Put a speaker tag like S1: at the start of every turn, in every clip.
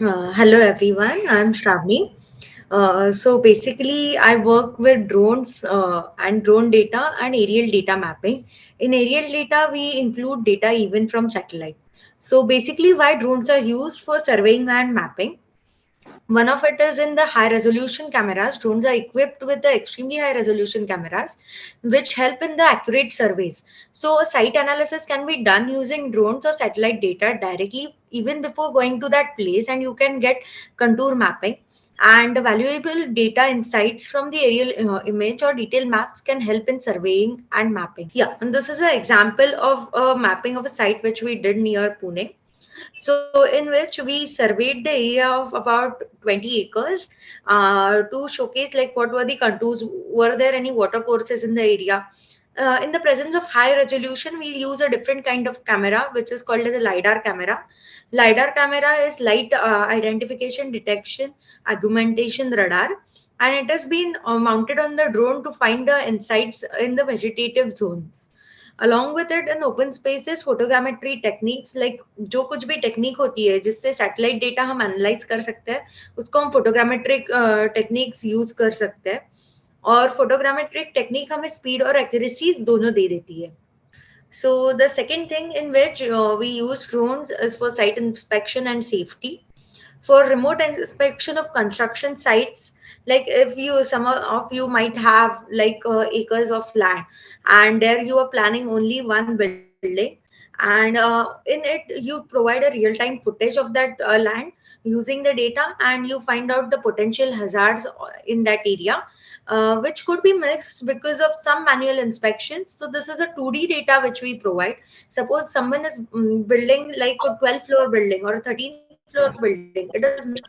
S1: Hello everyone, I'm Shravani. So basically, I work with drones and drone data and aerial data mapping. In aerial data, we include data even from satellite. So basically, why drones are used for surveying and mapping. One of it is in the high resolution cameras. Drones are equipped with the extremely high resolution cameras, which help in the accurate surveys. So, a site analysis can be done using drones or satellite data directly, even before going to that place, and you can get contour mapping. And valuable data insights from the aerial image or detailed maps can help in surveying and mapping. Yeah, and this is an example of a mapping of a site which we did near Pune. So in which we surveyed the area of about 20 acres to showcase like what were the contours, were there any water courses in the area. In the presence of high resolution, we'll use a different kind of camera, which is called as a LiDAR camera. LiDAR camera is light identification detection augmentation radar, and it has been mounted on the drone to find the insights in the vegetative zones. Along with it, in open spaces, photogrammetry techniques like जो कुछ भी technique होती है जिससे satellite data हम analyse कर सकते हैं, उसको हम फोटोग्रामेट्रिक टेक्निक्स यूज कर सकते हैं. और फोटोग्रामेट्रिक टेक्निक हमें स्पीड और एक्यूरेसी दोनों दे देती है. So the second thing in which we use drones is for site inspection and safety. For remote inspection of construction sites, like if you some of you might have like acres of land, and there you are planning only one building, and in it you provide a real-time footage of that land using the data, and you find out the potential hazards in that area, which could be mixed because of some manual inspections. So this is a 2D data which we provide. Suppose someone is building like a 12 floor building or a 13 floor building. It is not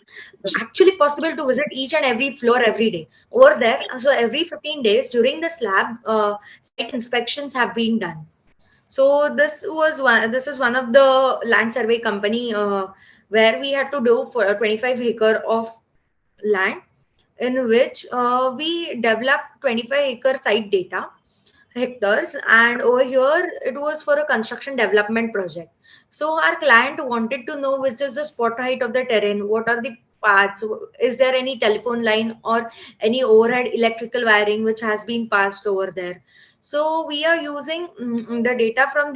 S1: actually possible to visit each and every floor every day over there. So every 15 days during the slab, site inspections have been done. So this is one of the land survey company where we had to do for a 25 acre of land, in which we developed 25-acre site data hectares, and over here it was for a construction development project. So our client wanted to know which is the spot height of the terrain, what are the paths, is there any telephone line or any overhead electrical wiring which has been passed over there. So we are using the data from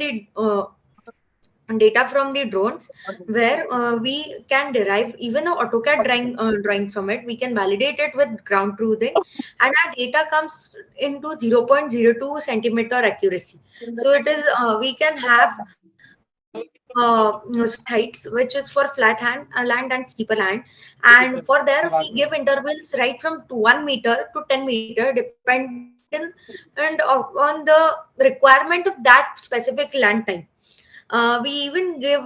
S1: the drones, where we can derive even a AutoCAD drawing from it. We can validate it with ground truthing, and our data comes into 0.02 centimeter accuracy. So it is we can have heights, which is for flat land and steeper land, and for there we give intervals right from 1 meter to 10 meter, depending and on the requirement of that specific land type. We even give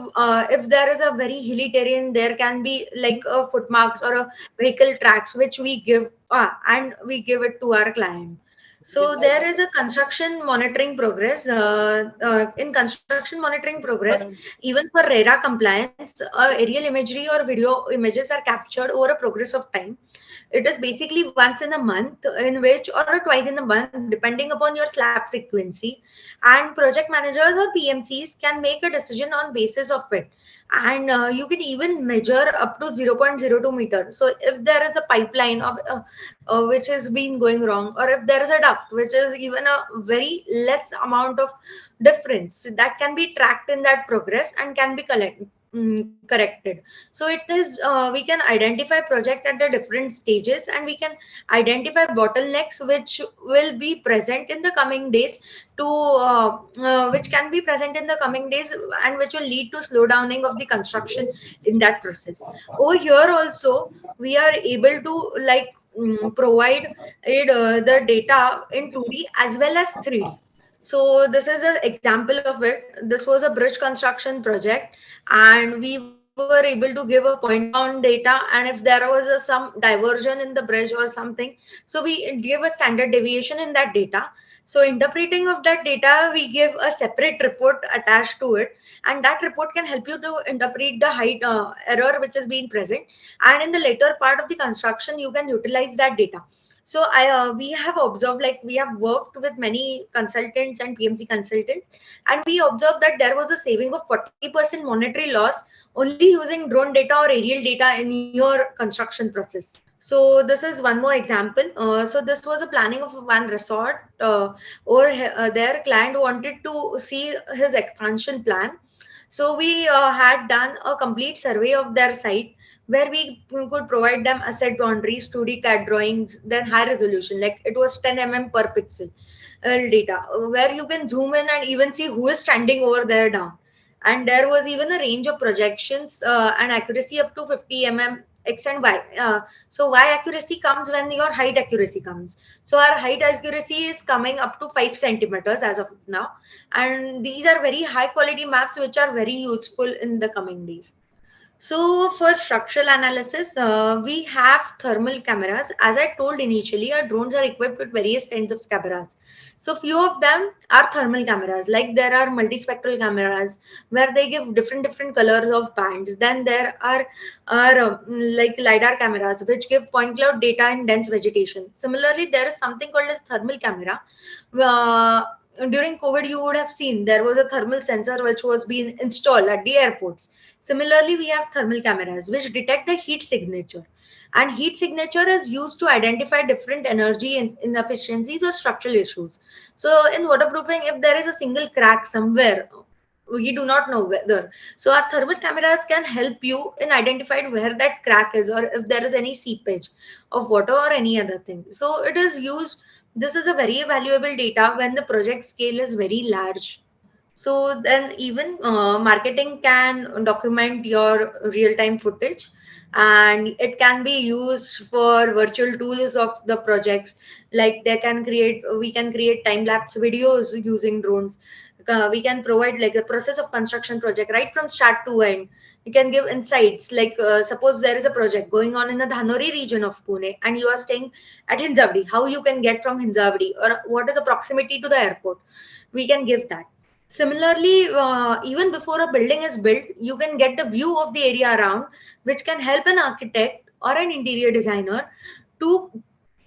S1: if there is a very hilly terrain, there can be like footmarks or a vehicle tracks which we give, and we give it to our client. So there is a construction monitoring progress. In construction monitoring progress, even for RERA compliance, aerial imagery or video images are captured over a progress of time. It is basically once in a month, in which or twice in a month, depending upon your slab frequency. And project managers or PMCs can make a decision on basis of it. And you can even measure up to 0.02 meter. So if there is a pipeline of which has been going wrong, or if there is a duct which is even a very less amount of difference, that can be tracked in that progress and can be corrected. So it is we can identify project at the different stages, and we can identify bottlenecks which will be present in the coming days to which can be present in the coming days, and which will lead to slowdowning of the construction in that process. Over here also we are able to like provide the data in 2D as well as 3D. So this is an example of it. This was a bridge construction project, and we were able to give a point bound data, and if there was some diversion in the bridge or something, so we give a standard deviation in that data. So interpreting of that data, we give a separate report attached to it, and that report can help you to interpret the height error which is being present, and in the later part of the construction you can utilize that data. So we have observed, like we have worked with many consultants and PMC consultants, and we observed that there was a saving of 40% monetary loss only using drone data or aerial data in your construction process. So this is one more example. So this was a planning of one resort. Their client wanted to see his expansion plan. So we had done a complete survey of their site where we could provide them asset boundaries, 2D CAD drawings, then high resolution, like it was 10 per pixel data, where you can zoom in and even see who is standing over there down. And there was even a range of projections and accuracy up to 50 x and y. So y accuracy comes when your height accuracy comes. So our height accuracy is coming up to 5 centimeters as of now, and these are very high quality maps which are very useful in the coming days. So for structural analysis, we have thermal cameras. As I told initially, our drones are equipped with various kinds of cameras. So few of them are thermal cameras. Like there are multispectral cameras where they give different colors of bands. Then there are like lidar cameras which give point cloud data in dense vegetation. Similarly, there is something called as thermal camera. Uh, During COVID, you would have seen there was a thermal sensor which was being installed at the airports. Similarly, we have thermal cameras which detect the heat signature. And heat signature is used to identify different energy inefficiencies or structural issues. So in waterproofing, if there is a single crack somewhere, we do not know whether. So our thermal cameras can help you in identifying where that crack is or if there is any seepage of water or any other thing. So it is used. This is a very valuable data when the project scale is very large. So then even marketing can document your real-time footage, and it can be used for virtual tools of the projects. Like we can create time-lapse videos using drones. We can provide like the process of construction project right from start to end. You can give insights like suppose there is a project going on in the Dhanori region of Pune and you are staying at Hinjawadi, how you can get from Hinjawadi or what is the proximity to the airport. We can give that. Similarly, even before a building is built, you can get the view of the area around, which can help an architect or an interior designer to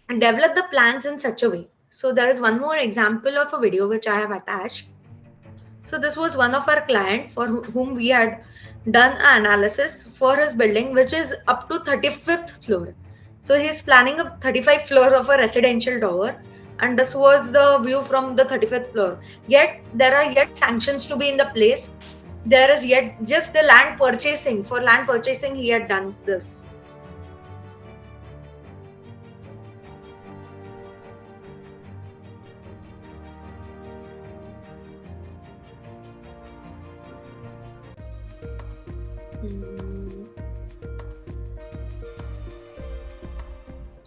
S1: develop the plans in such a way. So there is one more example of a video which I have attached. So this was one of our client for whom we had done an analysis for his building, which is up to 35th floor. So he's planning a 35th floor of a residential tower, and this was the view from the 35th floor. Yet there are yet sanctions to be in the place. There is yet just the land purchasing. For land purchasing, he had done this.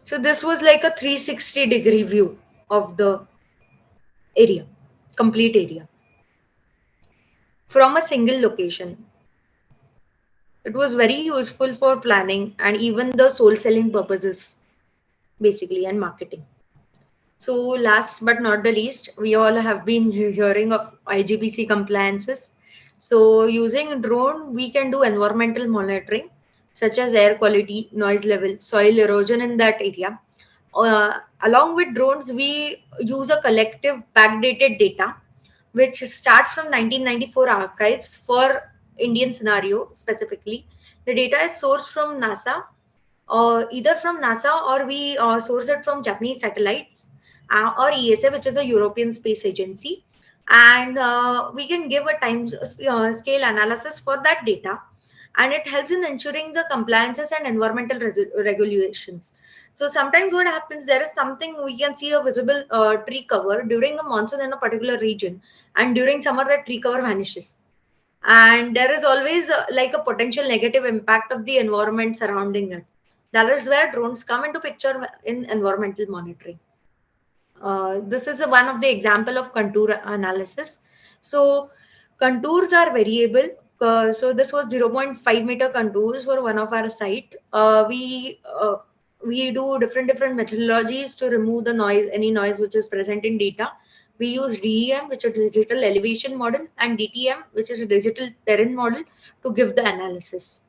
S1: So this was like a 360-degree view of the area, complete area, from a single location. It was very useful for planning and even the soul selling purposes, basically, and marketing. So last but not the least, we all have been hearing of IGBC compliances. So using drone, we can do environmental monitoring, such as air quality, noise level, soil erosion in that area. Along with drones, we use a collective backdated data, which starts from 1994 archives for Indian scenario specifically. The data is sourced from NASA, either from NASA or we source it from Japanese satellites or ESA, which is a European Space Agency. And we can give a time scale analysis for that data, and it helps in ensuring the compliances and environmental regulations. So sometimes what happens, there is something we can see a visible tree cover during a monsoon in a particular region, and during summer that tree cover vanishes. And there is always like a potential negative impact of the environment surrounding it. That is where drones come into picture in environmental monitoring. This is one of the example of contour analysis. So contours are variable. So this was 0.5 meter contours for one of our site. We do different methodologies to remove the noise, any noise which is present in data. We use DEM, which is digital elevation model, and DTM, which is a digital terrain model, to give the analysis.